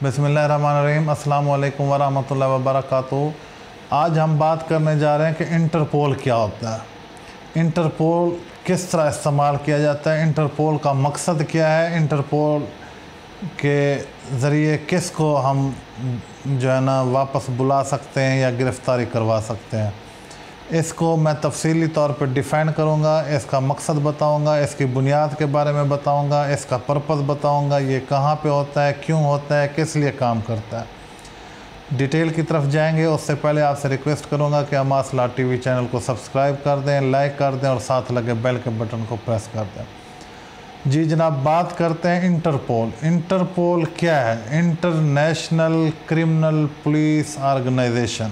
बिस्मिल्लाहिर्रहमानिर्रहीम। अस्सलाम वालेकुम वरहमतुल्लाहि वबरकातुहू। आज हम बात करने जा रहे हैं कि इंटरपोल क्या होता है, इंटरपोल किस तरह इस्तेमाल किया जाता है, इंटरपोल का मकसद क्या है, इंटरपोल के ज़रिए किस को हम जो है ना वापस बुला सकते हैं या गिरफ़्तारी करवा सकते हैं। इसको मैं तफसीली तौर पर डिफ़ाइन करूँगा, इसका मकसद बताऊँगा, इसकी बुनियाद के बारे में बताऊँगा, इसका पर्पस बताऊँगा, ये कहाँ पे होता है, क्यों होता है, किस लिए काम करता है। डिटेल की तरफ जाएंगे उससे पहले आपसे रिक्वेस्ट करूँगा कि अमास ला टीवी चैनल को सब्सक्राइब कर दें, लाइक कर दें और साथ लगे बेल के बटन को प्रेस कर दें। जी जनाब, बात करते हैं इंटरपोल। इंटरपोल क्या है? International Criminal Police Organization.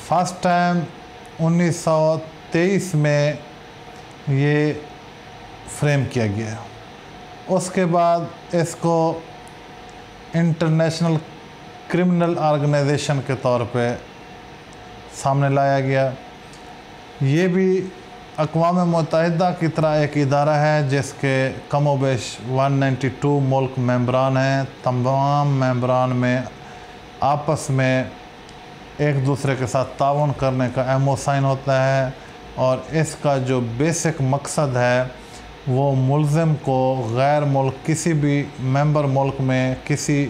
First time 1923 में ये फ्रेम किया गया। उसके बाद इसको इंटरनेशनल क्रिमिनल ऑर्गेनाइजेशन के तौर पे सामने लाया गया। ये भी अक़वाम मुत्तहिदा की तरह एक इदारा है जिसके कमोबेश 192 मुल्क मेंबरान हैं। तमाम मेंबरान में आपस में एक दूसरे के साथ ताउन करने का एमओ साइन होता है और इसका जो बेसिक मकसद है वो मुल्ज़िम को गैर मुल्क किसी भी मेंबर मुल्क में किसी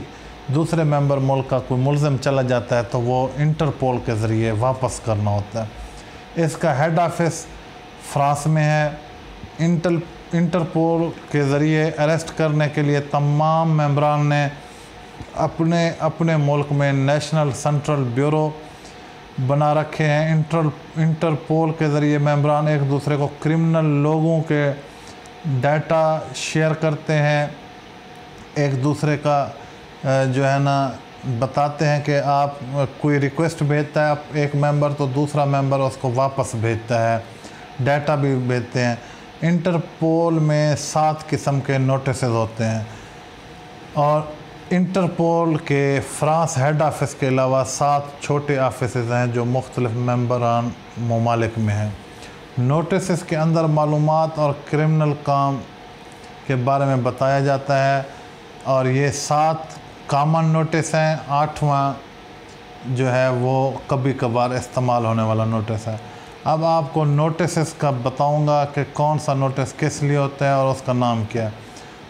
दूसरे मेंबर मुल्क का कोई मुल्ज़िम चला जाता है तो वो इंटरपोल के ज़रिए वापस करना होता है। इसका हेड ऑफिस फ्रांस में है। इंटरपोल के ज़रिए अरेस्ट करने के लिए तमाम मेंबरान ने अपने अपने मुल्क में नेशनल सेंट्रल ब्यूरो बना रखे हैं। इंटरपोल के ज़रिए मेंबरान एक दूसरे को क्रिमिनल लोगों के डाटा शेयर करते हैं, एक दूसरे का जो है ना बताते हैं कि आप कोई रिक्वेस्ट भेजता है एक मेंबर तो दूसरा मेंबर उसको वापस भेजता है, डाटा भी भेजते हैं। इंटरपोल में 7 किस्म के नोटिस होते हैं और इंटरपोल के फ्रांस हेड ऑफिस के अलावा 7 छोटे ऑफिस हैं जो मुख्तलिफ मेंबरान ममालिक में हैं। नोटिस के अंदर मालूमात और क्रिमिनल काम के बारे में बताया जाता है और ये 7 कॉमन नोटिस हैं। 8वां जो है वो कभी कभार इस्तेमाल होने वाला नोटिस है। अब आपको नोटिस का बताऊंगा कि कौन सा नोटिस किस लिए होता है और उसका नाम क्या है।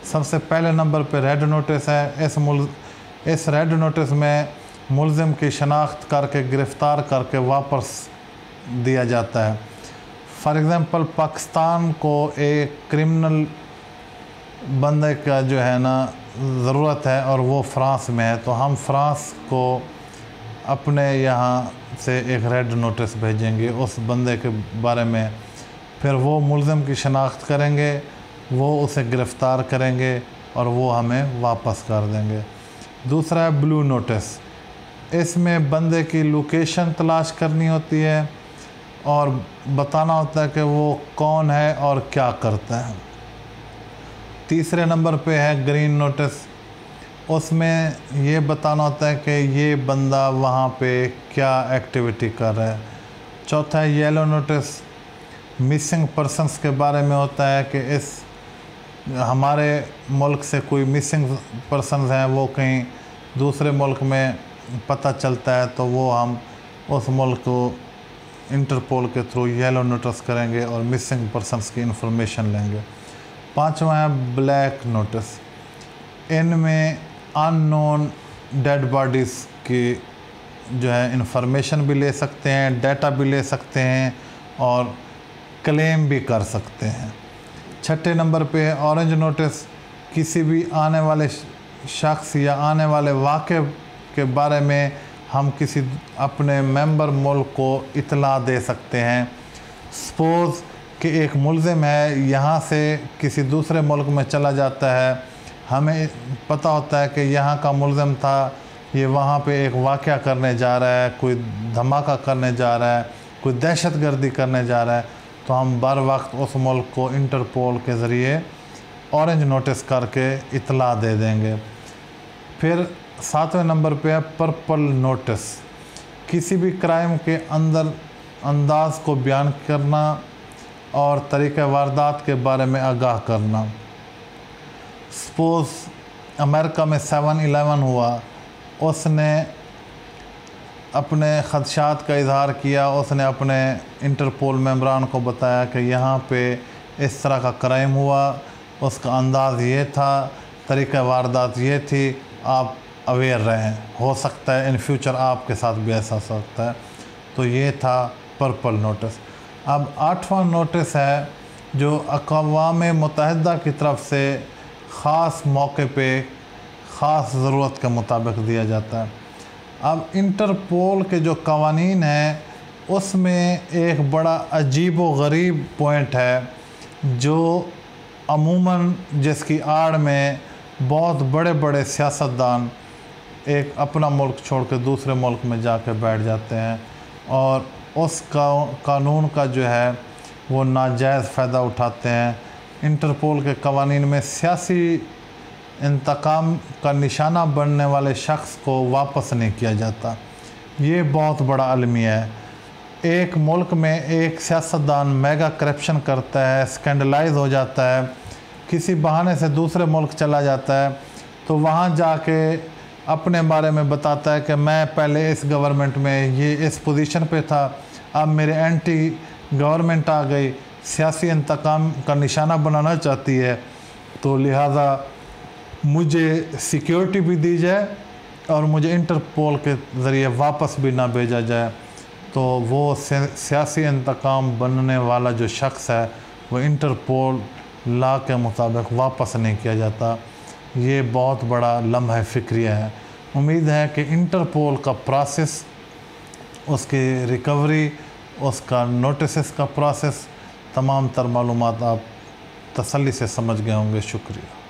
सबसे पहले नंबर पे रेड नोटिस है। इस रेड नोटिस में मुल्ज़िम की शनाख्त करके गिरफ़्तार करके वापस दिया जाता है। फॉर एग्ज़ाम्पल पाकिस्तान को एक क्रिमिनल बंदे का जो है ना ज़रूरत है और वो फ्रांस में है तो हम फ्रांस को अपने यहाँ से एक रेड नोटिस भेजेंगे उस बंदे के बारे में। फिर वो मुल्ज़िम की शनाख्त करेंगे, वो उसे गिरफ़्तार करेंगे और वो हमें वापस कर देंगे। दूसरा है ब्लू नोटिस। इसमें बंदे की लोकेशन तलाश करनी होती है और बताना होता है कि वो कौन है और क्या करता है। तीसरे नंबर पे है ग्रीन नोटिस। उसमें ये बताना होता है कि ये बंदा वहाँ पे क्या एक्टिविटी कर रहा है। चौथा है येलो नोटिस। मिसिंग पर्सन्स के बारे में होता है कि इस हमारे मुल्क से कोई मिसिंग पर्सन्स हैं, वो कहीं दूसरे मुल्क में पता चलता है तो वो हम उस मुल्क को इंटरपोल के थ्रू येलो नोटिस करेंगे और मिसिंग पर्सन्स की इंफॉर्मेशन लेंगे। 5वां है ब्लैक नोटिस। इनमें अननोन डेड बॉडीज़ की जो है इंफॉर्मेशन भी ले सकते हैं, डाटा भी ले सकते हैं और क्लेम भी कर सकते हैं। 6ठे नंबर पे है ऑरेंज नोटिस। किसी भी आने वाले शख्स या आने वाले वाक़े के बारे में हम किसी अपने मेंबर मुल्क को इतला दे सकते हैं। सपोज़ कि एक मुल्ज़िम है, यहाँ से किसी दूसरे मुल्क में चला जाता है, हमें पता होता है कि यहाँ का मुल्ज़िम था, ये वहाँ पे एक वाक़या करने जा रहा है, कोई धमाका करने जा रहा है, कोई दहशतगर्दी करने जा रहा है, तो हम बर वक्त उस मुल्क को इंटरपोल के ज़रिए ऑरेंज नोटिस करके इतला दे देंगे। फिर 7वें नंबर पे है पर्पल नोटिस। किसी भी क्राइम के अंदाज को बयान करना और तरीक़े वारदात के बारे में आगाह करना। सपोज़ अमेरिका में 7/11 हुआ, उसने अपने ख़दशात का इज़हार किया। उसने अपने इंटरपोल मेंबरान को बताया कि यहाँ पे इस तरह का क्राइम हुआ, उसका अंदाज़ ये था, तरीक़ा वारदात ये थी, आप अवेयर रहें, हो सकता है इन फ्यूचर आपके साथ भी ऐसा हो सकता है। तो ये था पर्पल नोटिस। अब 8वां नोटिस है जो अक़वाम मुत्तहिदा की तरफ से ख़ास मौके पे ख़ास ज़रूरत के मुताबिक दिया जाता है। अब इंटरपोल के जो कवानीन हैं उसमें एक बड़ा अजीब व गरीब पॉइंट है जो अमूमन जिसकी आड़ में बहुत बड़े बड़े सियासतदान एक अपना मुल्क छोड़ के दूसरे मुल्क में जाके बैठ जाते हैं और उस कानून का जो है वो नाजायज़ फ़ायदा उठाते हैं। इंटरपोल के कवानीन में सियासी इंतकाम का निशाना बनने वाले शख्स को वापस नहीं किया जाता। ये बहुत बड़ा अलमिया है। एक मुल्क में एक सियासतदान मेगा करप्शन करता है, स्कैंडलाइज हो जाता है, किसी बहाने से दूसरे मुल्क चला जाता है, तो वहाँ जाके अपने बारे में बताता है कि मैं पहले इस गवर्नमेंट में ये इस पोजीशन पे था, अब मेरे एंटी गवर्नमेंट आ गई, सियासी इंतकाम का निशाना बनाना चाहती है, तो लिहाजा मुझे सिक्योरिटी भी दी जाए और मुझे इंटरपोल के ज़रिए वापस भी ना भेजा जाए। तो वो सियासी इंतकाम बनने वाला जो शख्स है वो इंटरपोल लॉ के मुताबिक वापस नहीं किया जाता। ये बहुत बड़ा लम्हा फ़िक्रिया है। उम्मीद है कि इंटरपोल का प्रोसेस, उसकी रिकवरी, उसका नोटिस का प्रोसेस, तमाम तर मालूमात आप तसल्ली से समझ गए होंगे। शुक्रिया।